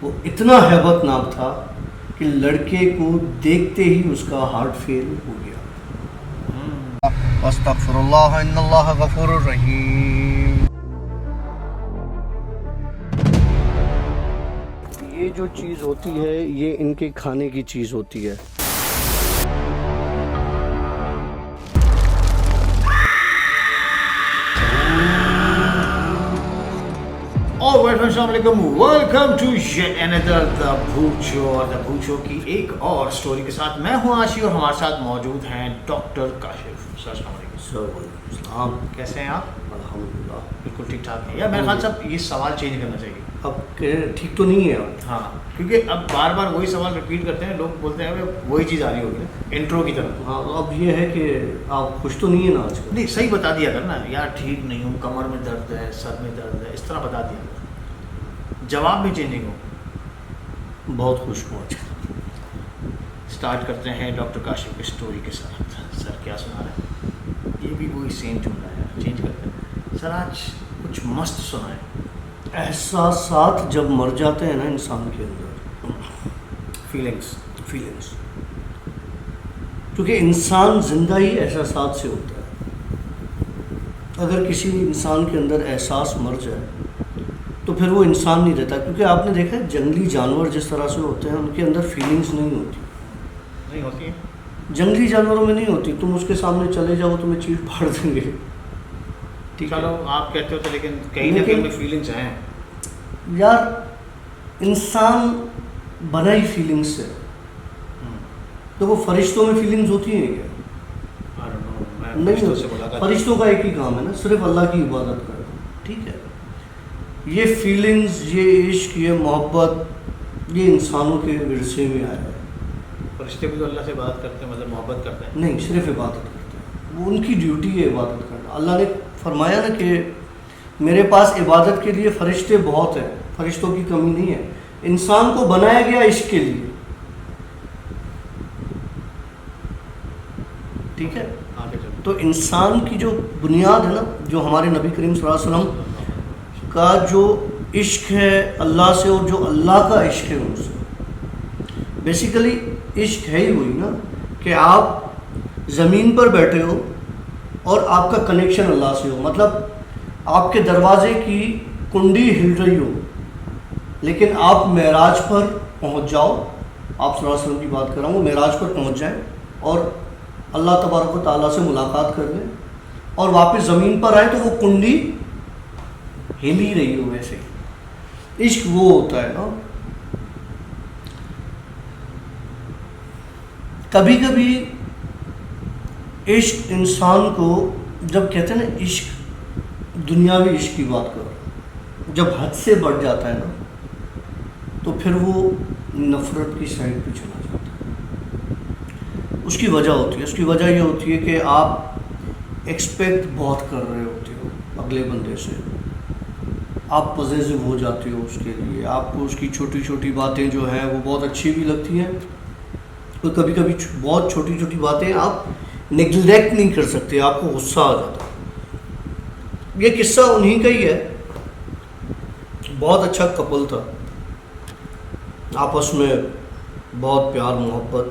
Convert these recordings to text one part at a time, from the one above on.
वो इतना हैबतनाक था कि लड़के को देखते ही उसका हार्ट फेल हो गया। अस्तगफिरुल्लाह इन्नल्लाह गफूरुर रहीम। ये जो चीज़ होती है ये इनके खाने की चीज़ होती है। Welcome to yet another the bhoot show की एक और स्टोरी के साथ मैं हूं आशी और हमारे साथ मौजूद हैं डॉक्टर काशिफ। अस्सलाम वालेकुम। कैसे हैं आप? अल्हम्दुलिल्लाह बिल्कुल ठीक ठाक है यार। मेरे ख्याल से अब ये सवाल चेंज करना चाहिए। अब ठीक तो नहीं है अब। हाँ, क्योंकि अब बार बार वही सवाल रिपीट करते हैं, लोग बोलते हैं वही चीज़ आ रही होगी इंट्रो की तरह। हाँ, अब ये है कि आप खुश तो नहीं है ना आजकल? नहीं, सही बता दिया करना यार, ठीक नहीं हूँ, कमर में दर्द है, सर में दर्द है, इस तरह बता दिया कर। जवाब में चेंजिंग हो। बहुत खुश हूँ आज। स्टार्ट करते हैं डॉक्टर काशिफ की स्टोरी के साथ। सर क्या सुना रहे हैं? ये भी वही सेम चुन रहा है, चेंज करते हैं। सर आज कुछ मस्त सुनाए। एहसासात जब मर जाते हैं ना इंसान के अंदर, फीलिंग्स क्योंकि इंसान जिंदा ही एहसासात से होता है। अगर किसी इंसान के अंदर एहसास मर जाए तो फिर वो इंसान नहीं रहता। क्योंकि आपने देखा है जंगली जानवर जिस तरह से होते हैं उनके अंदर फीलिंग्स नहीं होती है। जंगली जानवरों में नहीं होती। तुम उसके सामने चले जाओ तुम्हें चीर फाड़ देंगे। ठीक चलो है, आप कहते हो तो, लेकिन कहीं ना कहीं फीलिंग्स हैं यार। इंसान बना ही फीलिंग्स से। तो वो फरिश्तों में फीलिंग्स होती हैं क्या? नहीं होती। फरिश्तों का एक ही काम है ना, सिर्फ अल्लाह की इबादत करना। ठीक है, ये फीलिंग्स, ये इश्क, ये मोहब्बत, ये इंसानों के विरसे में आया है। फरिश्ते भी तो अल्लाह से बात करते हैं, मतलब मोहब्बत करते हैं? नहीं, सिर्फ इबादत करते हैं। वो उनकी ड्यूटी है इबादत करना। अल्लाह ने फरमाया ना कि मेरे पास इबादत के लिए फरिश्ते बहुत हैं, फरिश्तों की कमी नहीं है। इंसान को बनाया गया इश्क के लिए। ठीक है, आगे चलो। तो इंसान की जो बुनियाद है ना, जो हमारे नबी करीम सल्लल्लाहु अलैहि वसल्लम का जो इश्क है अल्लाह से और जो अल्लाह का इश्क है उनसे, बेसिकली इश्क है ही वही ना कि आप ज़मीन पर बैठे हो और आपका कनेक्शन अल्लाह से हो। मतलब आपके दरवाजे की कुंडी हिल रही हो लेकिन आप मेराज पर पहुंच जाओ। आप सल्लल्लाहु अलैहि वसल्लम की बात कर रहा हूँ, मेराज पर पहुंच जाएं और अल्लाह तबारक व तआला से मुलाकात कर लें और वापस ज़मीन पर आए तो वो कुंडी हिल ही रही हो। वैसे इश्क वो होता है ना। कभी कभी इश्क इंसान को, जब कहते हैं ना इश्क, दुनियावी इश्क की बात करो, जब हद से बढ़ जाता है ना तो फिर वो नफ़रत की साइड पे चला जाता है। उसकी वजह होती है, उसकी वजह ये होती है कि आप एक्सपेक्ट बहुत कर रहे होते हो अगले बंदे से। आप पॉजिटिव हो जाते हो उसके लिए, आपको उसकी छोटी छोटी बातें जो हैं वो बहुत अच्छी भी लगती हैं। तो कभी कभी बहुत छोटी छोटी बातें आप निगलेक्ट नहीं कर सकते, आपको गुस्सा आ जाता है। ये किस्सा उन्हीं का ही है। बहुत अच्छा कपल था, आपस में बहुत प्यार मोहब्बत,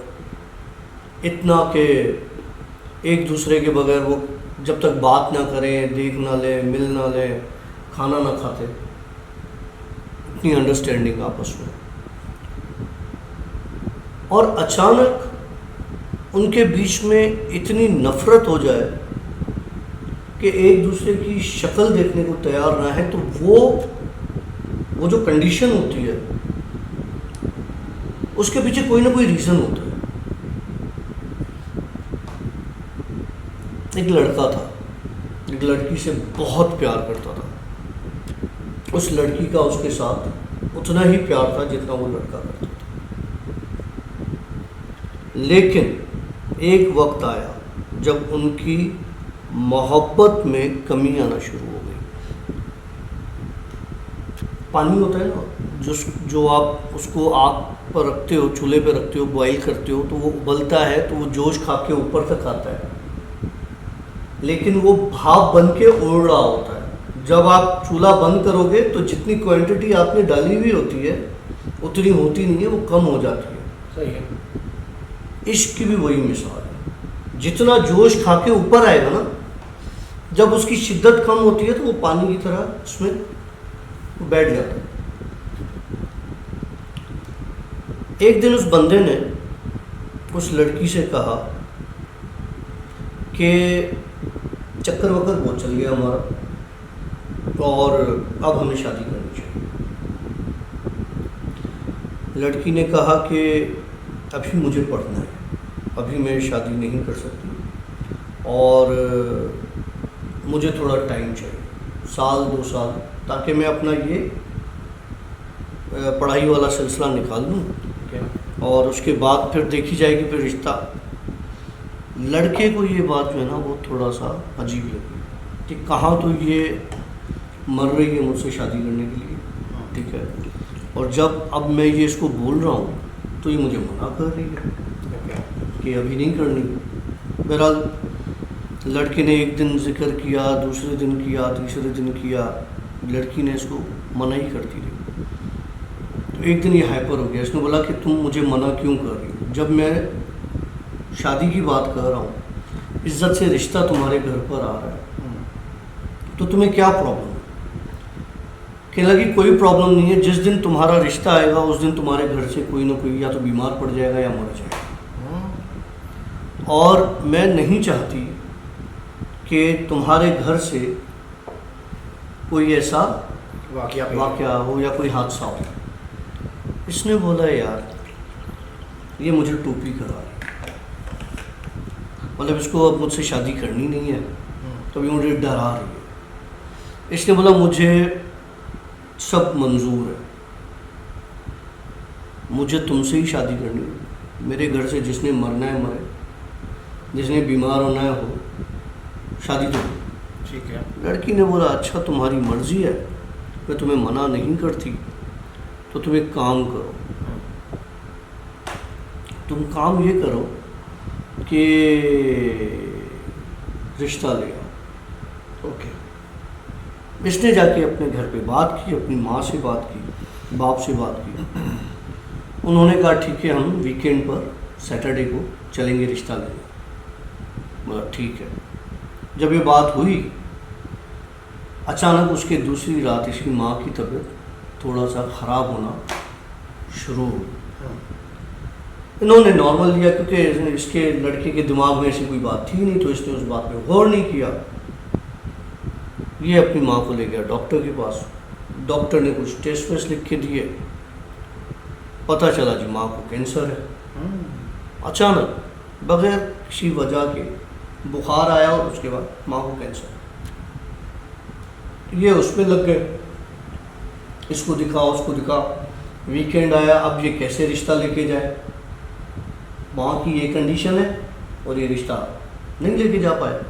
इतना कि एक दूसरे के बगैर वो जब तक बात ना करें, देख ना लें, मिल ना लें, खाना ना खाते, इतनी अंडरस्टैंडिंग आपस में। और अचानक उनके बीच में इतनी नफ़रत हो जाए कि एक दूसरे की शक्ल देखने को तैयार ना है, तो वो जो कंडीशन होती है उसके पीछे कोई ना कोई रीज़न होता है। एक लड़का था, एक लड़की से बहुत प्यार करता था। उस लड़की का उसके साथ उतना ही प्यार था जितना वो लड़का करता था। लेकिन एक वक्त आया जब उनकी मोहब्बत में कमी आना शुरू हो गई। पानी होता है ना, जो आप उसको आग पर रखते हो, चूल्हे पर रखते हो, बॉईल करते हो, तो वो उबलता है तो वो जोश खा के ऊपर तक आता है, लेकिन वो भाप बन के उड़ रहा होता है। जब आप चूल्हा बंद करोगे तो जितनी क्वांटिटी आपने डाली हुई होती है उतनी होती नहीं है, वो कम हो जाती है। सही है। इश्क की भी वही मिसाल है, जितना जोश खा के ऊपर आएगा ना, जब उसकी शिद्दत कम होती है तो वो पानी की तरह उसमें वो बैठ जाता है। एक दिन उस बंदे ने उस लड़की से कहा कि चक्कर वक्कर बहुत चल गया हमारा और अब हमें शादी करनी चाहिए। लड़की ने कहा कि अभी मुझे पढ़ना है, अभी मैं शादी नहीं कर सकती और मुझे थोड़ा टाइम चाहिए, 1-2 साल, ताकि मैं अपना ये पढ़ाई वाला सिलसिला निकाल लूँ और उसके बाद फिर देखी जाएगी फिर रिश्ता। लड़के को ये बात जो है ना वो थोड़ा सा अजीब लगी कि कहाँ तो ये मर रही है मुझसे शादी करने के लिए, ठीक है, और जब अब मैं ये इसको बोल रहा हूँ तो ये मुझे मना कर रही है कि अभी नहीं करनी। बहरहाल लड़के ने एक दिन जिक्र किया, दूसरे दिन किया, तीसरे दिन किया, लड़की ने इसको मना ही करती रही। तो एक दिन ये हाइपर हो गया, इसने बोला कि तुम मुझे मना क्यों कर रही हो, जब मैं शादी की बात कर रहा हूँ, इज्जत से रिश्ता तुम्हारे घर पर आ रहा है, तो तुम्हें क्या प्रॉब्लम है? कहने लगी कोई प्रॉब्लम नहीं है, जिस दिन तुम्हारा रिश्ता आएगा उस दिन तुम्हारे घर से कोई ना कोई या तो बीमार पड़ जाएगा या मर जाएगा, और मैं नहीं चाहती कि तुम्हारे घर से कोई ऐसा वाकया हो या कोई हादसा हो। इसने बोला यार ये मुझे टोपी करा रही है, मतलब इसको अब मुझसे शादी करनी नहीं है, तो ये मुझे डरा रही है। इसने बोला मुझे सब मंजूर है, मुझे तुमसे ही शादी करनी है, मेरे घर से जिसने मरना है मरे, जिसने बीमार होना है हो, शादी तो ठीक है। लड़की ने बोला अच्छा तुम्हारी मर्जी है, मैं तुम्हें मना नहीं करती, तो तुम एक काम करो, तुम काम ये करो कि रिश्ता ले आओ। ओके। इसने जाके अपने घर पे बात की, अपनी माँ से बात की, बाप से बात की। उन्होंने कहा ठीक है हम वीकेंड पर सैटरडे को चलेंगे रिश्ता लेने। बोला ठीक है। जब ये बात हुई, अचानक उसके दूसरी रात इसकी माँ की तबीयत थोड़ा सा ख़राब होना शुरू हुई। इन्होंने नॉर्मल लिया क्योंकि इसके लड़के के दिमाग में ऐसी कोई बात थी नहीं, तो इसने उस बात पे गौर नहीं किया। ये अपनी माँ को ले गया डॉक्टर के पास, डॉक्टर ने कुछ टेस्ट वेस्ट लिख के दिए, पता चला जी माँ को कैंसर है। अचानक बगैर किसी वजह के बुखार आया और उसके बाद माँ को कैंसर। ये उसमें लग गए, इसको दिखा उसको दिखा। वीकेंड आया, अब ये कैसे रिश्ता लेके जाए, माँ की ये कंडीशन है और ये रिश्ता नहीं लेके जा पाए।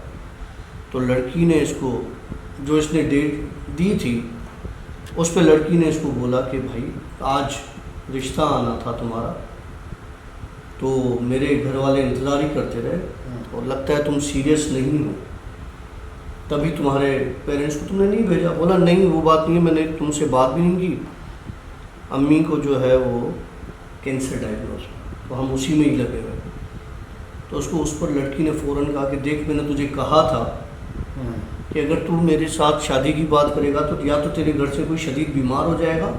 तो लड़की ने इसको, जो इसने डेट दी थी, उस पर लड़की ने इसको बोला कि भाई आज रिश्ता आना था तुम्हारा, तो मेरे घर वाले इंतज़ार ही करते रहे और लगता है तुम सीरियस नहीं हो, तभी तुम्हारे पेरेंट्स को तुमने नहीं भेजा। बोला नहीं वो बात नहीं है, मैंने तुमसे बात भी नहीं की, अम्मी को जो है वो कैंसर डायग्नोज, तो हम उसी में ही लगे हुए। तो उसको उस पर लड़की ने फ़ौरन कहा कि देख मैंने तुझे कहा था कि अगर तू मेरे साथ शादी की बात करेगा तो या तो तेरे घर से कोई शदीद बीमार हो जाएगा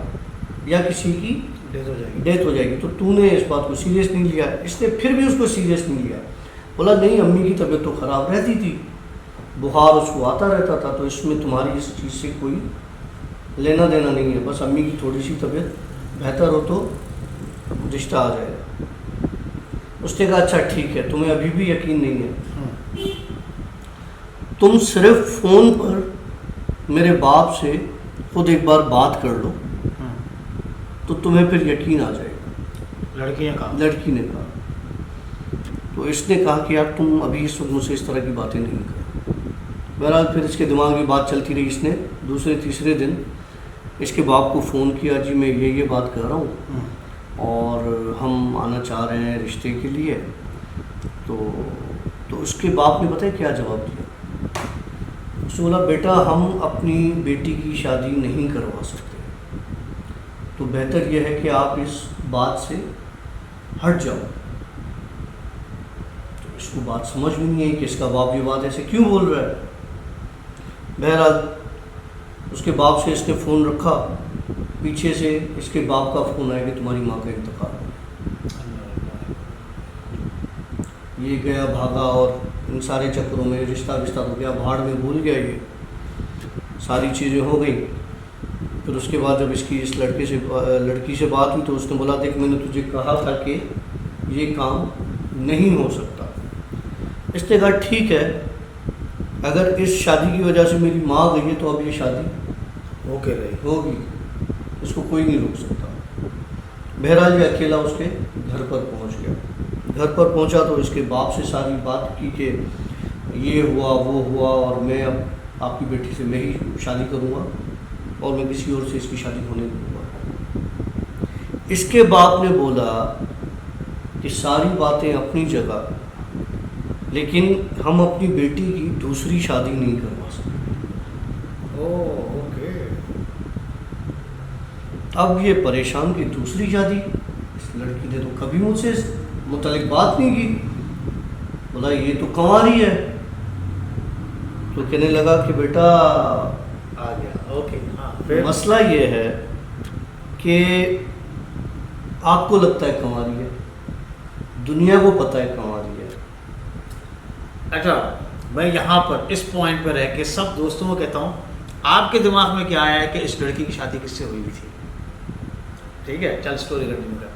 या किसी की डेथ हो जाएगी, तो तूने इस बात को सीरियस नहीं लिया। इसने फिर भी उसको सीरियस नहीं लिया। बोला नहीं अम्मी की तबीयत तो ख़राब रहती थी, बुखार उसको आता रहता था, तो इसमें तुम्हारी इस चीज़ से कोई लेना देना नहीं है, बस अम्मी की थोड़ी सी तबीयत बेहतर हो तो रिश्ता आ जाएगा। उसने कहा अच्छा ठीक है, तुम्हें अभी भी यकीन नहीं है, तुम सिर्फ फ़ोन पर मेरे बाप से खुद एक बार बात कर लो तो तुम्हें फिर यकीन आ जाएगा। लड़की ने कहा। तो इसने कहा कि यार तुम अभी इस वक्त मुझसे इस तरह की बातें नहीं करो। बहरहाल फिर इसके दिमाग में बात चलती रही। इसने दूसरे तीसरे दिन इसके बाप को फ़ोन किया, जी मैं ये बात कर रहा हूँ और हम आना चाह रहे हैं रिश्ते के लिए। तो उसके बाप ने पता है क्या जवाब दिया? उसने बोला बेटा हम अपनी बेटी की शादी नहीं करवा सकते, तो बेहतर यह है कि आप इस बात से हट जाओ। तो इसको बात समझ में नहीं है कि इसका बाप ये बात ऐसे क्यों बोल रहा है। बहरहाल उसके बाप से इसने फ़ोन रखा, पीछे से इसके बाप का फ़ोन आया कि तुम्हारी माँ का इंतकाल हो गया। ये गया भागा और इन सारे चक्करों में रिश्ता हो गया, भाड़ में भूल गया, ये सारी चीज़ें हो गई। फिर उसके बाद जब इसकी इस लड़की से बात हुई तो उसने बोला देख मैंने तुझे कहा था कि ये काम नहीं हो सकता। इसने कहा ठीक है, अगर इस शादी की वजह से मेरी माँ गई है तो अब ये शादी ओके रही होगी, इसको कोई नहीं रोक सकता। बहरहाल ये अकेला उसके घर पर पहुंच गया। घर पर पहुंचा तो इसके बाप से सारी बात की कि ये हुआ वो हुआ और मैं अब आपकी बेटी से मैं ही शादी करूंगा और मैं किसी और से इसकी शादी होने दूंगा। इसके बाप ने बोला कि सारी बातें अपनी जगह, लेकिन हम अपनी बेटी की दूसरी शादी नहीं करवा सकते। ओके। अब ये परेशान कि दूसरी शादी, इस लड़की ने तो कभी मुझसे इस मुतालिक बात नहीं की। बोला ये तो कंवारी है। तो कहने लगा कि बेटा आ गया। ओके हाँ फिर मसला ये है कि आपको लगता है कंवारी है, दुनिया को पता है कंवारी है। अच्छा, मैं यहाँ पर इस पॉइंट पर रह के सब दोस्तों को कहता हूँ, आपके दिमाग में क्या आया है कि इस लड़की की शादी किससे हुई थी? ठीक है, चल स्टोरी कंटिन्यू कर।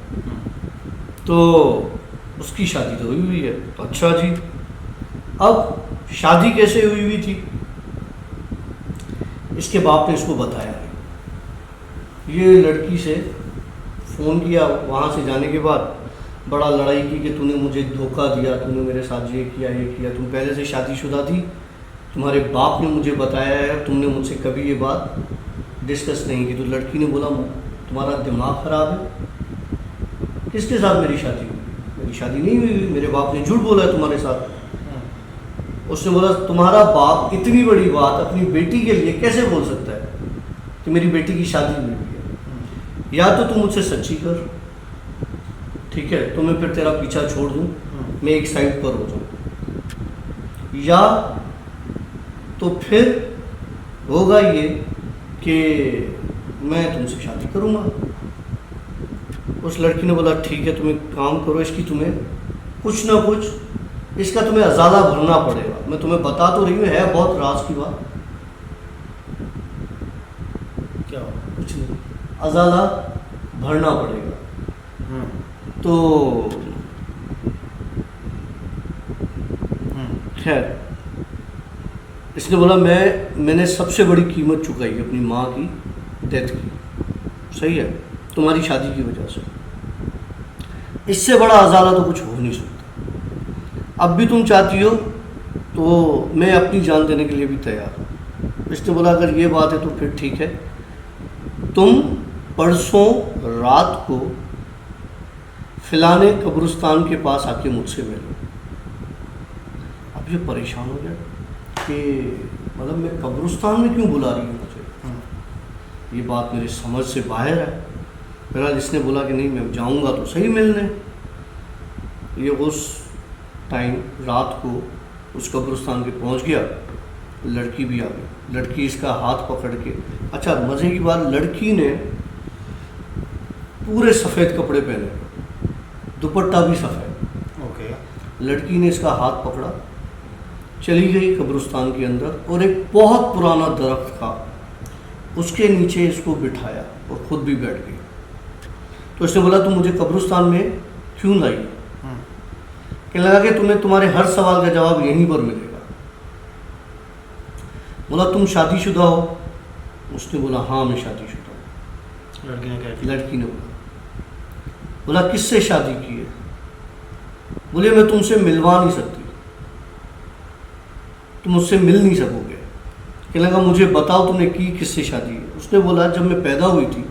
तो उसकी शादी तो हुई है। तो अच्छा जी, अब शादी कैसे हुई थी? इसके बाप ने इसको बताया। ये लड़की से फ़ोन किया, वहाँ से जाने के बाद बड़ा लड़ाई की कि तूने मुझे धोखा दिया, तूने मेरे साथ ये किया, तुम पहले से शादीशुदा थी, तुम्हारे बाप ने मुझे बताया है, तुमने मुझसे कभी ये बात डिस्कस नहीं की। तो लड़की ने बोला तुम्हारा दिमाग ख़राब है, किसके साथ मेरी शादी हुई? मेरी शादी नहीं हुई, मेरे बाप ने झूठ बोला है तुम्हारे साथ। उसने बोला तुम्हारा बाप इतनी बड़ी बात अपनी बेटी के लिए कैसे बोल सकता है कि मेरी बेटी की शादी हुई है? या तो तुम मुझसे सच्ची कर, ठीक है, तो मैं फिर तेरा पीछा छोड़ दूँ, मैं एक साइड पर हो जाऊँ, या तो फिर होगा ये कि मैं तुमसे शादी करूँगा। उस लड़की ने बोला ठीक है, तुम एक काम करो, इसकी तुम्हें कुछ ना कुछ इसका तुम्हें अजाला भरना पड़ेगा। मैं तुम्हें बता तो रही हूँ, है बहुत राज की बात। क्या हो? कुछ नहीं, अजाला भरना पड़ेगा। तो खैर इसने बोला मैंने सबसे बड़ी कीमत चुकाई अपनी माँ की डेथ की, सही है, तुम्हारी शादी की वजह से, इससे बड़ा अजाला तो कुछ हो नहीं सकता। अब भी तुम चाहती हो तो मैं अपनी जान देने के लिए भी तैयार हूँ। इसने बोला अगर ये बात है तो फिर ठीक है, तुम परसों रात को फिलाने कब्रिस्तान के पास आके मुझसे मिलो। अब ये परेशान हो गया कि मतलब मैं कब्रिस्तान में क्यों बुला रही हूँ मुझे, ये बात मेरी समझ से बाहर है। फिलहाल इसने बोला कि नहीं मैं जाऊँगा तो सही मिलने। ये उस टाइम रात को उस कब्रिस्तान पे पहुँच गया, लड़की भी आ गई। लड़की इसका हाथ पकड़ के, अच्छा मज़े की बात, लड़की ने पूरे सफ़ेद कपड़े पहने, दुपट्टा भी सफ़ेद। ओके। लड़की ने इसका हाथ पकड़ा, चली गई कब्रिस्तान के अंदर और एक बहुत पुराना दरख्त था, उसके नीचे इसको बिठाया और ख़ुद भी बैठ गई। तो इसने बोला तुम मुझे कब्रिस्तान में क्यों लाई? कहने लगा कि तुम्हें तुम्हारे हर सवाल का जवाब यहीं पर मिलेगा। बोला तुम शादीशुदा हो? उसने बोला हाँ मैं शादीशुदा हूँ। लड़की ने क्या किया? लड़की ने बोला किससे शादी की है? बोले मैं तुमसे मिलवा नहीं सकती, तुम मुझसे मिल नहीं सकोगे। कहने लगा मुझे बताओ तुमने की किससे शादी है? उसने बोला जब मैं पैदा हुई थी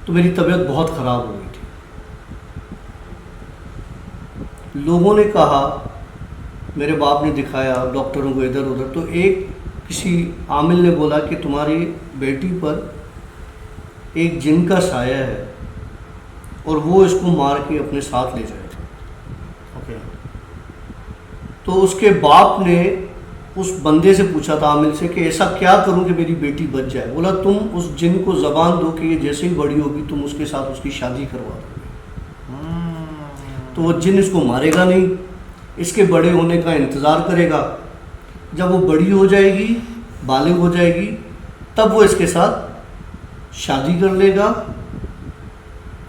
तो मेरी तबीयत बहुत ख़राब हो गई थी, लोगों ने कहा, मेरे बाप ने दिखाया डॉक्टरों को इधर उधर, तो एक किसी आमिल ने बोला कि तुम्हारी बेटी पर एक जिन का साया है और वो इसको मार के अपने साथ ले जाएगा। ओके। तो उसके बाप ने उस बंदे से पूछा था, आमिल से, कि ऐसा क्या करूं कि मेरी बेटी बच जाए। बोला तुम उस जिन को ज़बान दो कि ये जैसे ही बड़ी होगी तुम उसके साथ उसकी शादी करवा दोगे। तो वो जिन इसको मारेगा नहीं, इसके बड़े होने का इंतज़ार करेगा। जब वो बड़ी हो जाएगी, बालिग हो जाएगी, तब वो इसके साथ शादी कर लेगा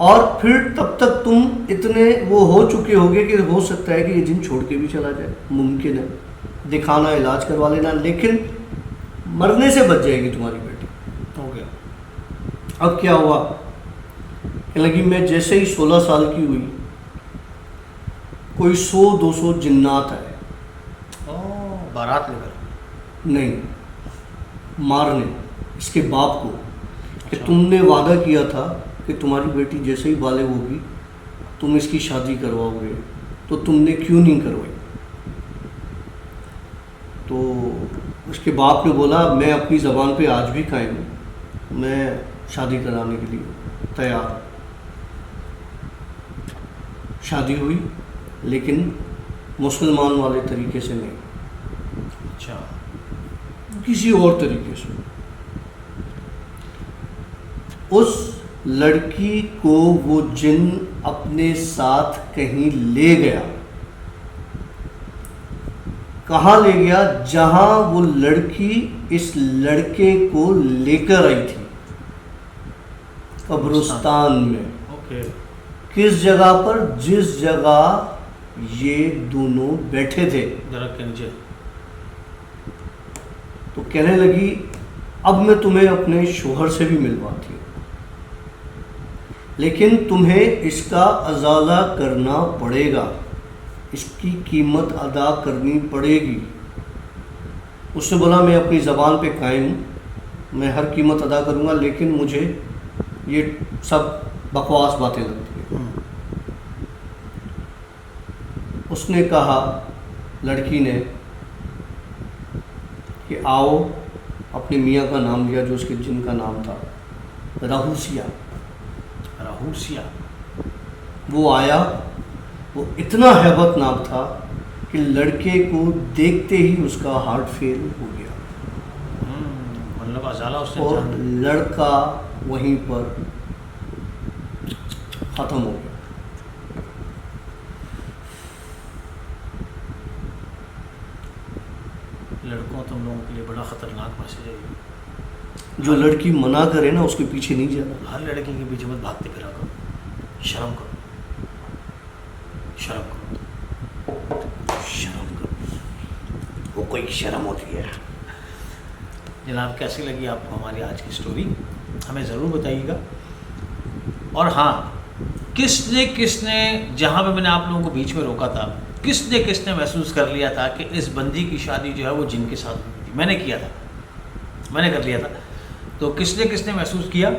और फिर तब तक तुम इतने वो हो चुके होगे कि हो सकता है कि ये जिन छोड़ के भी चला जाए। मुमकिन है, दिखाना, इलाज करवा लेना, लेकिन मरने से बच जाएगी तुम्हारी बेटी। हो गया। अब क्या हुआ कि लगी मैं जैसे ही 16 साल की हुई, कोई 100-200 जिन्नात आए। बारात लेकर? नहीं, मारने इसके बाप को कि तुमने वादा किया था कि तुम्हारी बेटी जैसे ही बालिग होगी तुम इसकी शादी करवाओगे, तो तुमने क्यों नहीं करवाई। तो उसके बाप ने बोला मैं अपनी ज़बान पे आज भी कायम हूँ, मैं शादी कराने के लिए तैयार हूँ। शादी हुई, लेकिन मुसलमान वाले तरीके से नहीं, अच्छा, किसी और तरीके से। उस लड़की को वो जिन अपने साथ कहीं ले गया। कहाँ ले गया? जहां वो लड़की इस लड़के को लेकर आई थी, कब्रिस्तान में। ओके। किस जगह पर? जिस जगह ये दोनों बैठे थे, दरख्त के नीचे। तो कहने लगी अब मैं तुम्हें अपने शोहर से भी मिलवाती हूँ, लेकिन तुम्हें इसका अजाला करना पड़ेगा, इसकी कीमत अदा करनी पड़ेगी। उसने बोला मैं अपनी ज़बान पे कायम हूँ, मैं हर कीमत अदा करूँगा, लेकिन मुझे ये सब बकवास बातें लगती हैं। उसने कहा, लड़की ने, कि आओ, अपने मियाँ का नाम लिया जो उसके जिन का नाम था, राहूसिया। राहूसिया। वो आया, वो इतना हैबतनाक था कि लड़के को देखते ही उसका हार्ट फेल हो गया। मतलब अजाला उसने और जान। लड़का वहीं पर ख़त्म हो गया। लड़कों तुम लोगों के लिए बड़ा ख़तरनाक मैसेज है ये। जो लड़की मना करे ना उसके पीछे नहीं जाना। हर लड़की के पीछे मत भागते फिरा करो, शर्म करो, शर्म करो, शर्म करो। वो कोई शर्म होती है। जनाब, कैसी लगी आपको हमारी आज की स्टोरी? हमें ज़रूर बताइएगा। और हाँ, किसने किसने, जहाँ पे मैंने आप लोगों को बीच में रोका था, किसने किसने महसूस कर लिया था कि इस बंदी की शादी जो है वो जिन के साथ हुई थी? मैंने किया था, मैंने कर लिया था। तो किसने किसने महसूस किया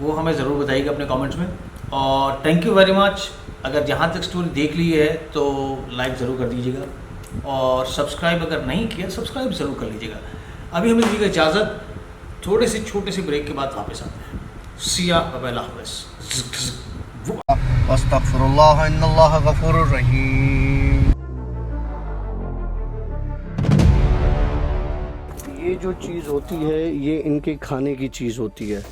वो हमें ज़रूर बताइएगा अपने कमेंट्स में। और थैंक यू वेरी मच। अगर जहाँ तक स्टोरी देख ली है तो लाइक ज़रूर कर दीजिएगा, और सब्सक्राइब अगर नहीं किया सब्सक्राइब ज़रूर कर लीजिएगा। अभी हमें दीजिएगा इजाज़त, थोड़े से छोटे से ब्रेक के बाद वापस आते हैं। सिया अल्लाह हाफ़िज़। अस्तगफिरुल्लाह इन्नल्लाह गफूरुर रहीम। ये जो चीज़ होती है ये इनके खाने की चीज़ होती है।